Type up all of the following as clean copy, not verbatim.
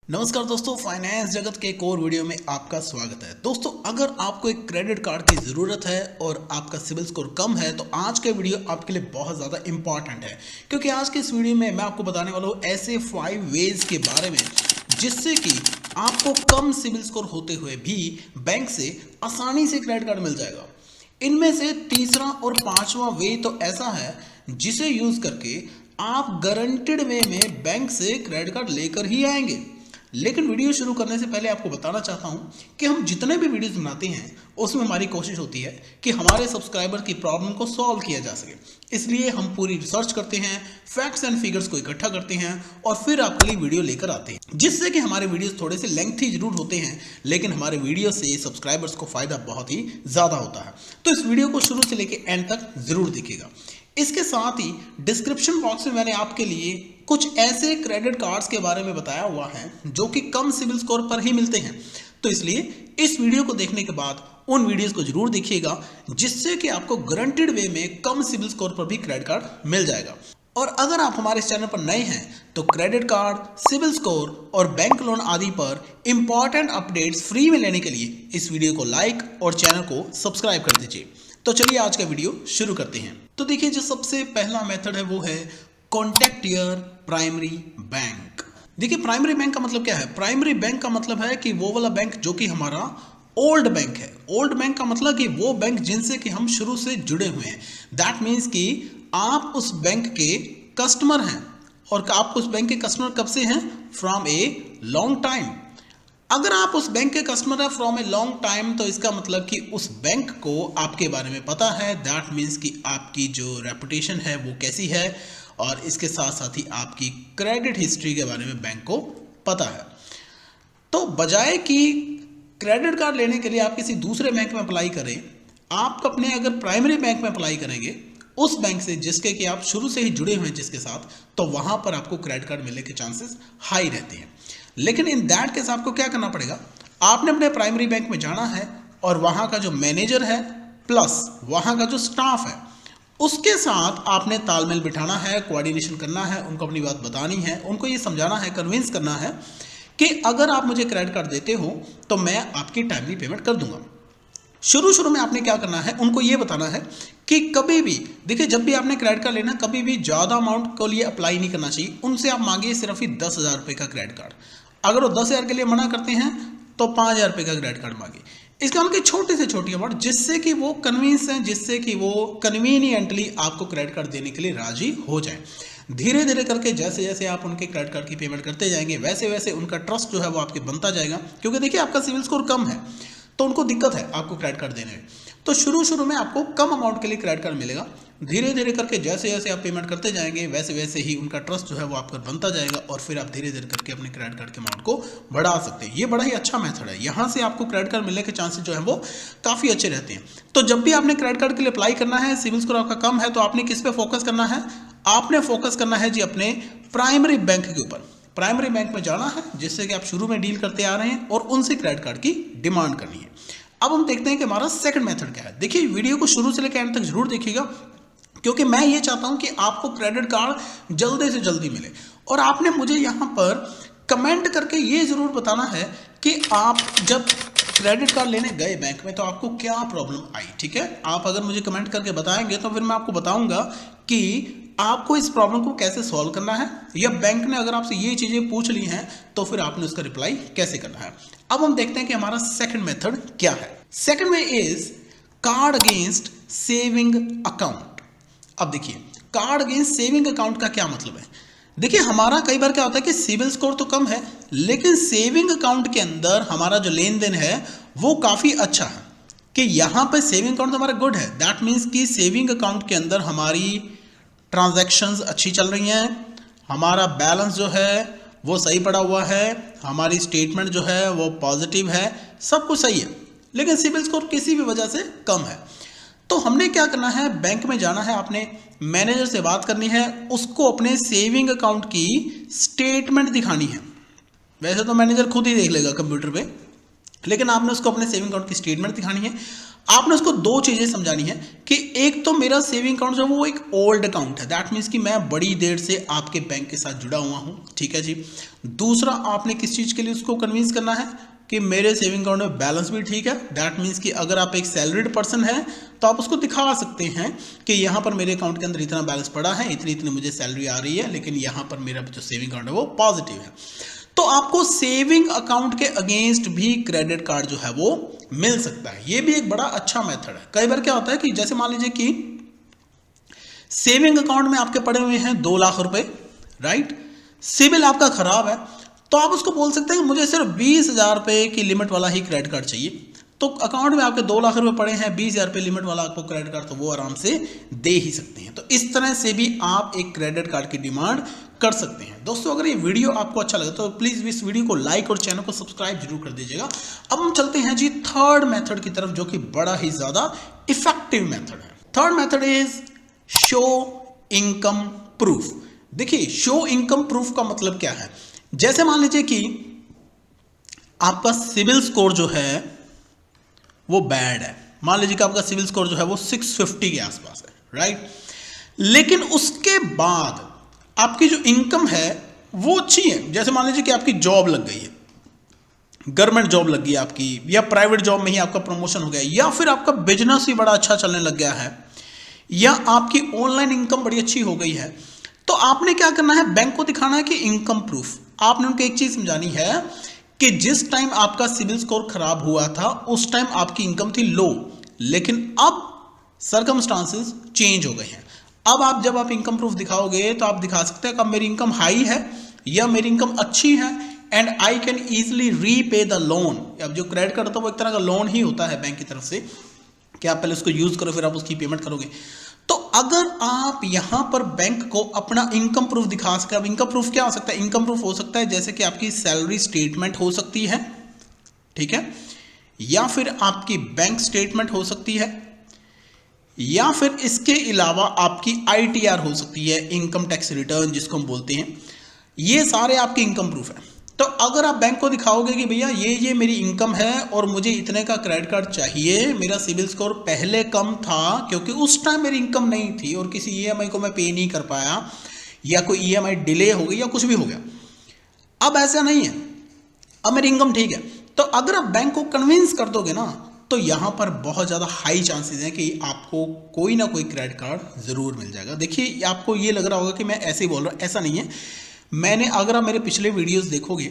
नमस्कार दोस्तों, फाइनेंस जगत के एक और वीडियो में आपका स्वागत है। दोस्तों, अगर आपको एक क्रेडिट कार्ड की ज़रूरत है और आपका सिबिल स्कोर कम है तो आज का वीडियो आपके लिए बहुत ज़्यादा इंपॉर्टेंट है, क्योंकि आज के इस वीडियो में मैं आपको बताने वाला हूँ ऐसे 5 वेज के बारे में जिससे कि आपको कम सिबिल स्कोर होते हुए भी बैंक से आसानी से क्रेडिट कार्ड मिल जाएगा। इनमें से तीसरा और पांचवा वे तो ऐसा है जिसे यूज़ करके आप गारंटेड वे में बैंक से क्रेडिट कार्ड लेकर ही आएंगे। लेकिन वीडियो शुरू करने से पहले आपको बताना चाहता हूं कि हम जितने भी वीडियोस बनाते हैं उसमें हमारी कोशिश होती है कि हमारे सब्सक्राइबर की प्रॉब्लम को सॉल्व किया जा सके। इसलिए हम पूरी रिसर्च करते हैं, फैक्ट्स एंड फिगर्स को इकट्ठा करते हैं और फिर आपके लिए वीडियो लेकर आते हैं, जिससे कि हमारे वीडियोस थोड़े से लेंथी जरूर होते हैं लेकिन हमारे वीडियो से सब्सक्राइबर्स को फायदा बहुत ही ज़्यादा होता है। तो इस वीडियो को शुरू से लेकर एंड तक जरूर देखिएगा। इसके साथ ही डिस्क्रिप्शन बॉक्स में मैंने आपके लिए कुछ ऐसे क्रेडिट कार्ड्स के बारे में बताया हुआ है जो कि कम सिबिल स्कोर पर ही मिलते हैं। तो इसलिए इस वीडियो को देखने के बाद उन वीडियोस को जरूर देखिएगा जिससे कि आपको गारंटेड वे में कम सिबिल स्कोर पर भी क्रेडिट कार्ड मिल जाएगा। और अगर आप हमारे इस चैनल पर नए हैं तो क्रेडिट कार्ड, सिबिल स्कोर और बैंक लोन आदि पर इंपॉर्टेंट अपडेट्स फ्री में लेने के लिए इस वीडियो को लाइक और चैनल को सब्सक्राइब कर दीजिए। तो चलिए आज का वीडियो शुरू करते हैं। तो देखिए, जो सबसे पहला मेथड है वो है कॉन्टैक्ट योर प्राइमरी बैंक। देखिए, प्राइमरी बैंक का मतलब क्या है? प्राइमरी बैंक का मतलब है कि वो वाला बैंक जो कि हमारा ओल्ड बैंक है। ओल्ड बैंक का मतलब कि वो बैंक जिनसे कि हम शुरू से जुड़े हुए हैं। दैट मीन्स कि आप उस बैंक के कस्टमर हैं। और आप उस बैंक के कस्टमर कब से हैं? From a long time. अगर आप उस बैंक के कस्टमर हैं फ्रॉम ए लॉन्ग टाइम तो इसका मतलब कि उस बैंक को आपके बारे में पता है। दैट मीन्स कि आपकी जो रेपुटेशन है वो कैसी है, और इसके साथ साथ ही आपकी क्रेडिट हिस्ट्री के बारे में बैंक को पता है। तो बजाय कि क्रेडिट कार्ड लेने के लिए आप किसी दूसरे बैंक में अप्लाई करें, आप अपने अगर प्राइमरी बैंक में अप्लाई करेंगे उस बैंक से जिसके कि आप शुरू से ही जुड़े हुए हैं जिसके साथ, तो वहां पर आपको क्रेडिट कार्ड मिलने के चांसेस हाई रहते हैं। लेकिन इन दैट केस आपको क्या करना पड़ेगा? आपने अपने प्राइमरी बैंक में जाना है और वहां का जो मैनेजर है प्लस वहां का जो स्टाफ है उसके साथ आपने तालमेल बिठाना है, कोऑर्डिनेशन करना है, उनको अपनी बात बतानी है, उनको ये समझाना है, कन्विंस करना है कि अगर आप मुझे क्रेडिट कार्ड देते हो तो मैं आपकी टाइमली पेमेंट कर दूंगा। शुरू में आपने क्या करना है? उनको ये बताना है कि कभी भी देखिए, जब भी आपने क्रेडिट कार्ड लेना कभी भी ज़्यादा अमाउंट के लिए अप्लाई नहीं करना चाहिए। उनसे आप मांगिए सिर्फ ही 10,000 रुपये का क्रेडिट कार्ड। अगर वो 10,000 के लिए मना करते हैं तो 5,000 रुपये का क्रेडिट कार्ड मांगिए। इसका मतलब छोटे से छोटी अमाउंट जिससे कि वो कन्विंस हैं, जिससे कि वो कन्वीनियंटली आपको क्रेडिट कार्ड देने के लिए राजी हो जाएं। धीरे धीरे करके जैसे जैसे आप उनके क्रेडिट कार्ड की पेमेंट करते जाएंगे वैसे वैसे उनका ट्रस्ट जो है वो आपके बनता जाएगा। क्योंकि देखिए, आपका सिविल स्कोर कम है तो उनको दिक्कत है आपको क्रेडिट कार्ड देने में। तो शुरू में आपको कम अमाउंट के लिए क्रेडिट कार्ड मिलेगा। धीरे धीरे करके जैसे जैसे आप पेमेंट करते जाएंगे वैसे वैसे ही उनका ट्रस्ट जो है वो आप पर बनता जाएगा और फिर आप धीरे धीरे करके अपने क्रेडिट कार्ड के अमाउंट को बढ़ा सकते हैं। ये बड़ा ही अच्छा मेथड है। यहाँ से आपको क्रेडिट कार्ड मिलने के चांसेस जो है वो काफ़ी अच्छे रहते हैं। तो जब भी आपने क्रेडिट कार्ड के लिए अप्लाई करना है, सिविल स्कोर आपका कम है, तो आपने किस पे फोकस करना है? आपने फोकस करना है जी अपने प्राइमरी बैंक के ऊपर। प्राइमरी बैंक में जाना है जिससे कि आप शुरू में डील करते आ रहे हैं और उनसे क्रेडिट कार्ड की डिमांड करनी है। अब हम देखते हैं कि हमारा सेकंड मेथड क्या है। देखिए, वीडियो को शुरू से लेकर एंड तक जरूर देखिएगा क्योंकि मैं ये चाहता हूं कि आपको क्रेडिट कार्ड जल्दी से जल्दी मिले। और आपने मुझे यहां पर कमेंट करके ये जरूर बताना है कि आप जब क्रेडिट कार्ड लेने गए बैंक में तो आपको क्या प्रॉब्लम आई। ठीक है, आप अगर मुझे कमेंट करके बताएंगे तो फिर मैं आपको बताऊंगा कि आपको इस प्रॉब्लम को कैसे सॉल्व करना है, या बैंक ने अगर आपसे ये चीज़ें पूछ ली हैं तो फिर आपने उसका रिप्लाई कैसे करना है। अब हम देखते हैं कि हमारा सेकंड मेथड क्या है। Second way is called against saving account. अब देखिए, कार्ड अगेंस्ट सेविंग अकाउंट का क्या मतलब है? देखिए, हमारा कई बार क्या होता है कि सिबिल स्कोर तो कम है लेकिन सेविंग अकाउंट के अंदर हमारा जो लेन देन है वो काफ़ी अच्छा है कि यहाँ पे सेविंग अकाउंट हमारा गुड है। दैट मीन्स कि सेविंग अकाउंट के अंदर हमारी ट्रांजैक्शंस अच्छी चल रही हैं, हमारा बैलेंस जो है वो सही पड़ा हुआ है, हमारी स्टेटमेंट जो है वो पॉजिटिव है, सब कुछ सही है, लेकिन सिबिल स्कोर किसी भी वजह से कम है। तो हमने क्या करना है? बैंक में जाना है, आपने मैनेजर से बात करनी है, उसको अपने सेविंग अकाउंट की स्टेटमेंट दिखानी है। वैसे तो मैनेजर खुद ही देख लेगा कंप्यूटर पे, लेकिन आपने उसको अपने सेविंग अकाउंट की स्टेटमेंट दिखानी है। आपने उसको दो चीजें समझानी है कि एक तो मेरा सेविंग अकाउंट जो वो एक ओल्ड अकाउंट है, दैट मीन्स कि मैं बड़ी देर से आपके बैंक के साथ जुड़ा हुआ हूं, ठीक है जी। दूसरा, आपने किस चीज के लिए उसको कन्विंस करना है कि मेरे सेविंग अकाउंट में बैलेंस भी ठीक है, दैट मीन्स कि अगर आप एक सैलरीड पर्सन है तो आप उसको दिखा सकते हैं कि यहाँ पर मेरे अकाउंट के अंदर इतना बैलेंस पड़ा है, इतनी इतनी मुझे सैलरी आ रही है, लेकिन यहाँ पर मेरा जो सेविंग अकाउंट है वो पॉजिटिव है। तो आपको सेविंग अकाउंट के अगेंस्ट भी क्रेडिट कार्ड जो है वो मिल सकता है। ये भी एक बड़ा अच्छा मेथड है। कई बार क्या होता है कि जैसे मान लीजिए कि सेविंग अकाउंट में आपके पड़े हुए हैं 2 लाख रुपए, राइट, सिबिल आपका खराब है, तो आप उसको बोल सकते हैं कि मुझे सिर्फ 20,000 रुपए की लिमिट वाला ही क्रेडिट कार्ड चाहिए। तो अकाउंट में आपके 2 लाख रुपए पड़े हैं, 20,000 रुपए लिमिट वाला आपको क्रेडिट कार्ड, तो वो आराम से दे ही सकते हैं। तो इस तरह से भी आप एक क्रेडिट कार्ड की डिमांड कर सकते हैं। दोस्तों, अगर ये वीडियो आपको अच्छा लगे तो प्लीज इस वीडियो को लाइक और चैनल को सब्सक्राइब जरूर कर दीजिएगा। अब हम चलते हैं जी थर्ड मेथड की तरफ, जो कि बड़ा ही ज्यादा इफेक्टिव मेथड है। Third method is show income proof. देखिए, शो इनकम प्रूफ का मतलब क्या है? जैसे मान लीजिए कि आपका सिविल स्कोर जो है वो बैड है, मान लीजिए कि आपका सिविल स्कोर जो है वो 650 के आसपास है, राइट, लेकिन उसके बाद आपकी जो इनकम है वो अच्छी है। जैसे मान लीजिए कि आपकी जॉब लग गई है, गवर्नमेंट जॉब लग गई आपकी, या प्राइवेट जॉब में ही आपका प्रमोशन हो गया, या फिर आपका बिजनेस ही बड़ा अच्छा चलने लग गया है, या आपकी ऑनलाइन इनकम बड़ी अच्छी हो गई है, तो आपने क्या करना है? बैंक को दिखाना है कि इनकम प्रूफ। आपने उनको एक चीज समझानी है कि जिस टाइम आपका सिविल स्कोर खराब हुआ था उस टाइम आपकी इनकम थी लो, लेकिन अब सर्कमस्टांसेस चेंज हो गए हैं। अब आप जब आप इनकम प्रूफ दिखाओगे तो आप दिखा सकते हैं कि अब मेरी इनकम हाई है या मेरी इनकम अच्छी है, and I can easily repay the loan. अब जो क्रेडिट कार्ड होता है वो एक तरह का लोन ही होता है बैंक की तरफ से, कि आप पहले उसको यूज करो फिर आप उसकी पेमेंट करोगे। तो अगर आप यहां पर बैंक को अपना इनकम प्रूफ दिखा सके, अब इनकम प्रूफ क्या हो सकता है? इनकम प्रूफ हो सकता है जैसे कि आपकी सैलरी स्टेटमेंट हो सकती है, ठीक है, या फिर आपकी बैंक स्टेटमेंट हो सकती है, या फिर इसके अलावा आपकी आईटीआर हो सकती है, इनकम टैक्स रिटर्न जिसको हम बोलते हैं। ये सारे आपके इनकम प्रूफ है। तो अगर आप बैंक को दिखाओगे कि भैया ये मेरी इनकम है और मुझे इतने का क्रेडिट कार्ड चाहिए, मेरा सिविल स्कोर पहले कम था क्योंकि उस टाइम मेरी इनकम नहीं थी और किसी ईएमआई को मैं पे नहीं कर पाया, या कोई ईएमआई डिले हो गई या कुछ भी हो गया, अब ऐसा नहीं है, अब मेरी इनकम ठीक है, तो अगर आप बैंक को कन्विंस कर दोगे ना, तो यहां पर बहुत ज़्यादा हाई चांसेस हैं कि आपको कोई ना कोई क्रेडिट कार्ड ज़रूर मिल जाएगा। देखिए, आपको ये लग रहा होगा कि मैं ऐसे ही बोल रहा हूँ, ऐसा नहीं है। मैंने, अगर आप मेरे पिछले वीडियोस देखोगे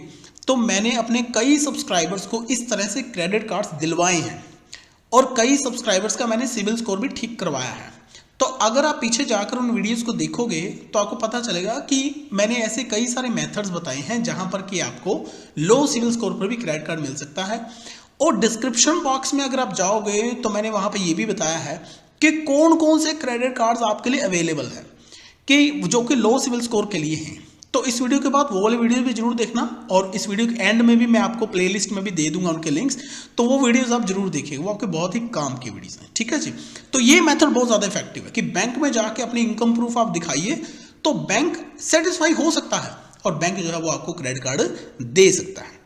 तो मैंने अपने कई सब्सक्राइबर्स को इस तरह से क्रेडिट कार्ड्स दिलवाए हैं, और कई सब्सक्राइबर्स का मैंने सिविल स्कोर भी ठीक करवाया है। तो अगर आप पीछे जाकर उन वीडियोस को देखोगे तो आपको पता चलेगा कि मैंने ऐसे कई सारे मेथड्स बताए हैं जहां पर कि आपको लो सिविल स्कोर पर भी क्रेडिट कार्ड मिल सकता है। और डिस्क्रिप्शन बॉक्स में अगर आप जाओगे तो मैंने वहां पर यह भी बताया है कि कौन कौन से क्रेडिट कार्ड्स आपके लिए अवेलेबल है, कि जो कि लो सिविल स्कोर के लिए हैं। तो इस वीडियो के बाद वो वाले वीडियो भी जरूर देखना, और इस वीडियो के एंड में भी मैं आपको प्लेलिस्ट में भी दे दूंगा उनके लिंक्स, तो वो वीडियोस आप जरूर देखिएगा, वो आपके बहुत ही काम की वीडियोस हैं, ठीक है जी। तो ये मेथड बहुत ज़्यादा इफेक्टिव है कि बैंक में जाके अपनी इनकम प्रूफ आप दिखाइए तो बैंक सेटिस्फाई हो सकता है और बैंक जो है वो आपको क्रेडिट कार्ड दे सकता है।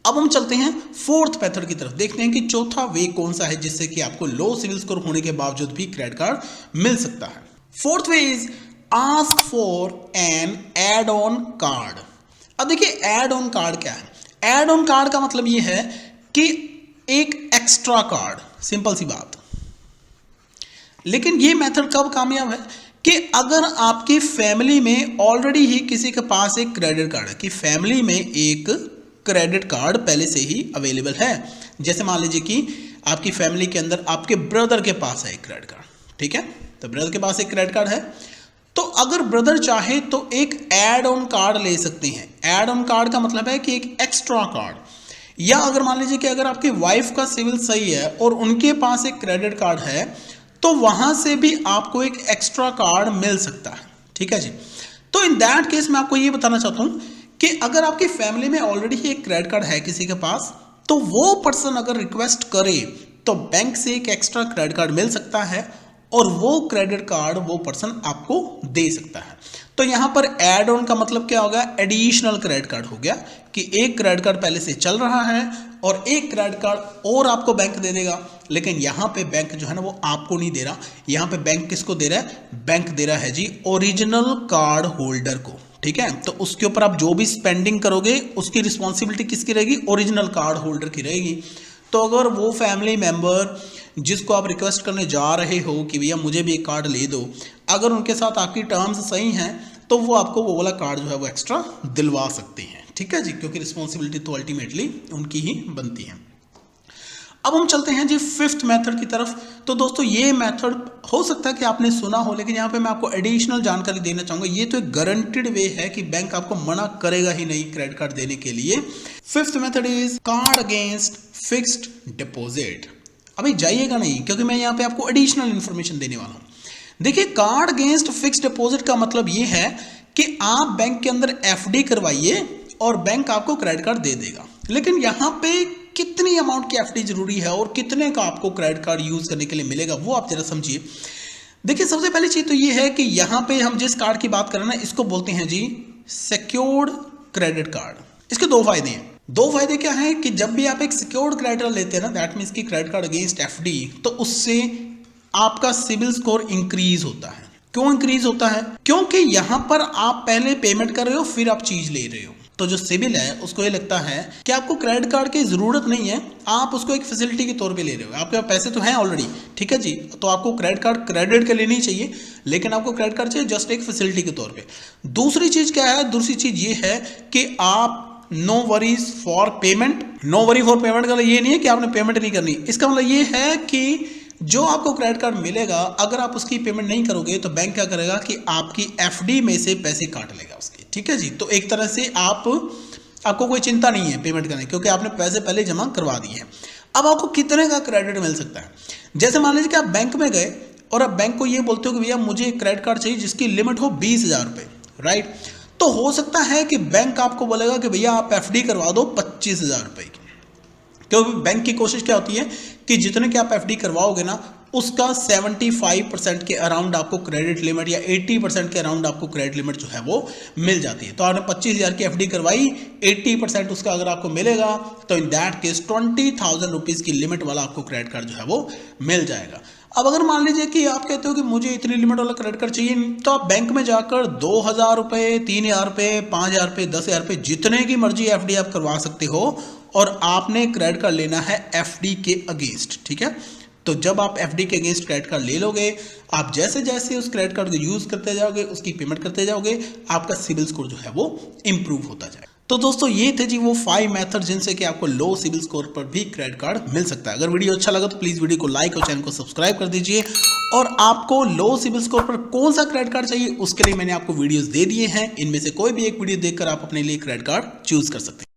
अब हम चलते हैं फोर्थ मेथड की तरफ, देखते हैं कि चौथा वे कौन सा है जिससे कि आपको लो सिविल स्कोर होने के बावजूद भी क्रेडिट कार्ड मिल सकता है। Fourth way is ask for an add on card. अब देखिए, एड ऑन कार्ड क्या है? एड ऑन कार्ड का मतलब ये है कि एक एक्स्ट्रा कार्ड, सिंपल सी बात। लेकिन ये मेथड कब कामयाब है? कि अगर आपकी फैमिली में ऑलरेडी ही किसी के पास एक क्रेडिट कार्ड है, कि फैमिली में एक क्रेडिट कार्ड पहले से ही अवेलेबल है। जैसे मान लीजिए कि आपकी फैमिली के अंदर आपके ब्रदर के पास है एक क्रेडिट कार्ड, ठीक है, तो ब्रदर के पास एक क्रेडिट कार्ड है, तो अगर ब्रदर चाहे तो एक एड ऑन कार्ड ले सकते हैं। एड ऑन कार्ड का मतलब है कि एक एक्स्ट्रा कार्ड। या अगर मान लीजिए कि अगर आपकी वाइफ का सिविल सही है और उनके पास एक क्रेडिट कार्ड है, तो वहां से भी आपको एक एक्स्ट्रा कार्ड मिल सकता है, ठीक है जी। तो इन दैट केस मैं आपको ये बताना चाहता हूं कि अगर आपकी फैमिली में ऑलरेडी ही एक क्रेडिट कार्ड है किसी के पास, तो वो पर्सन अगर रिक्वेस्ट करे तो बैंक से एक एक्स्ट्रा क्रेडिट कार्ड मिल सकता है और वो क्रेडिट कार्ड वो पर्सन आपको दे सकता है। तो यहाँ पर एड ऑन का मतलब क्या होगा, एडिशनल क्रेडिट कार्ड हो गया कि एक क्रेडिट कार्ड पहले से चल रहा है और एक क्रेडिट कार्ड और आपको बैंक दे देगा। लेकिन यहाँ पे बैंक जो है ना वो आपको नहीं दे रहा, यहाँ पे बैंक किसको दे रहा है, बैंक दे रहा है जी ओरिजिनल कार्ड होल्डर को। ठीक है, तो उसके ऊपर आप जो भी स्पेंडिंग करोगे उसकी रिस्पॉन्सिबिलिटी किसकी रहेगी, ओरिजिनल कार्ड होल्डर की रहेगी। तो अगर वो फैमिली मेंबर जिसको आप रिक्वेस्ट करने जा रहे हो कि भैया मुझे भी एक कार्ड ले दो, अगर उनके साथ आपकी टर्म्स सही हैं तो वो आपको वो वाला कार्ड जो है वो एक्स्ट्रा दिलवा सकते हैं। ठीक है जी, क्योंकि रिस्पॉन्सिबिलिटी तो अल्टीमेटली उनकी ही बनती है। अब हम चलते हैं जी फिफ्थ मेथड की तरफ। तो दोस्तों ये मेथड हो सकता है कि आपने सुना हो, लेकिन यहाँ पे मैं आपको एडिशनल जानकारी देना चाहूँगा। ये तो एक गारंटेड वे है कि बैंक आपको मना करेगा ही नहीं क्रेडिट कार्ड देने के लिए। Fifth method is called against fixed deposit. अभी जाइएगा नहीं, क्योंकि मैं यहाँ पे आपको एडिशनल इन्फॉर्मेशन देने वाला हूँ। देखिए, कार्ड अगेंस्ट फिक्स्ड डिपॉजिट का मतलब ये है कि आप बैंक के अंदर एफडी करवाइए और बैंक आपको क्रेडिट कार्ड दे देगा। लेकिन यहाँ पे कितनी अमाउंट की एफडी जरूरी है और कितने का आपको क्रेडिट कार्ड यूज करने के लिए मिलेगा वो आप जरा समझिए। देखिए, सबसे पहली चीज तो ये है कि यहाँ पे हम जिस कार्ड की बात कर रहे हैं इसको बोलते हैं जी सिक्योर्ड क्रेडिट कार्ड। इसके दो फायदे हैं। दो फायदे क्या है कि जब भी आप एक सिक्योर्ड क्रेडिट कार्ड लेते हैं ना, दैट मीन्स की क्रेडिट कार्ड अगेंस्ट एफडी, तो उससे आपका सिबिल स्कोर इंक्रीज होता है। क्यों इंक्रीज होता है? क्योंकि यहां पर आप पहले पेमेंट कर रहे हो फिर आप चीज ले रहे हो, तो जो सिबिल है उसको ये लगता है कि आपको क्रेडिट कार्ड की जरूरत नहीं है, आप उसको एक फैसिलिटी के तौर पे ले रहे हो। आपके पास पैसे तो हैं ऑलरेडी, ठीक है जी, तो आपको क्रेडिट कार्ड क्रेडिट के लिए नहीं चाहिए, लेकिन आपको क्रेडिट कार्ड चाहिए जस्ट एक फैसिलिटी के तौर पे। दूसरी चीज क्या है? दूसरी चीज ये है कि आप no worries for payment. No worry for payment का ये नहीं है कि आपने पेमेंट नहीं करनी, इसका मतलब ये है कि जो आपको क्रेडिट कार्ड मिलेगा अगर आप उसकी पेमेंट नहीं करोगे तो बैंक क्या करेगा कि आपकी एफडी में से पैसे काट लेगा उसके। ठीक है जी, तो एक तरह से आपको कोई चिंता नहीं है पेमेंट करने, क्योंकि आपने पैसे पहले जमा करवा दिए हैं। अब आपको कितने का क्रेडिट मिल सकता है? जैसे मान लीजिए कि आप बैंक में गए और आप बैंक को ये बोलते हो कि भैया मुझे एक क्रेडिट कार्ड चाहिए जिसकी लिमिट हो 20,000 रुपये, राइट? तो हो सकता है कि बैंक आपको बोलेगा कि भैया आप एफडी करवा दो 25,000 रुपये की। क्योंकि बैंक की कोशिश क्या होती है कि जितने के आप एफडी करवाओगे ना उसका 75% के अराउंड आपको क्रेडिट लिमिट या 80% के अराउंड आपको क्रेडिट लिमिट जो है वो मिल जाती है। तो आपने 25,000 की एफडी करवाई, 80% उसका अगर आपको मिलेगा तो इन दैट केस 20,000 रुपीज़ की लिमिट वाला आपको क्रेडिट कार्ड जो है वो मिल जाएगा। अब अगर मान लीजिए कि आप कहते हो कि मुझे इतनी लिमिट वाला क्रेडिट कार्ड चाहिए, तो आप बैंक में जाकर 2,000 रुपये, 3,000 रुपये, 5,000 रुपये, 10,000 रुपये, जितने की मर्जी एफडी आप करवा सकते हो और आपने क्रेडिट कार्ड लेना है एफडी के अगेंस्ट। ठीक है, तो जब आप एफडी के अगेंस्ट क्रेडिट कार्ड ले लोगे, आप जैसे जैसे उस क्रेडिट कार्ड को यूज करते जाओगे, उसकी पेमेंट करते जाओगे, आपका सिबिल स्कोर जो है वो इंप्रूव होता जाएगा। तो दोस्तों ये थे जी वो 5 मेथड जिनसे कि आपको लो सिबिल स्कोर पर भी क्रेडिट कार्ड मिल सकता है। अगर वीडियो अच्छा लगा तो प्लीज वीडियो को लाइक और चैनल को सब्सक्राइब कर दीजिए। और आपको लो सिबिल स्कोर पर कौन सा क्रेडिट कार्ड चाहिए उसके लिए मैंने आपको वीडियोस दे दिए हैं, इनमें से कोई भी एक वीडियो देखकर आप अपने लिए क्रेडिट कार्ड चूज कर सकते हैं।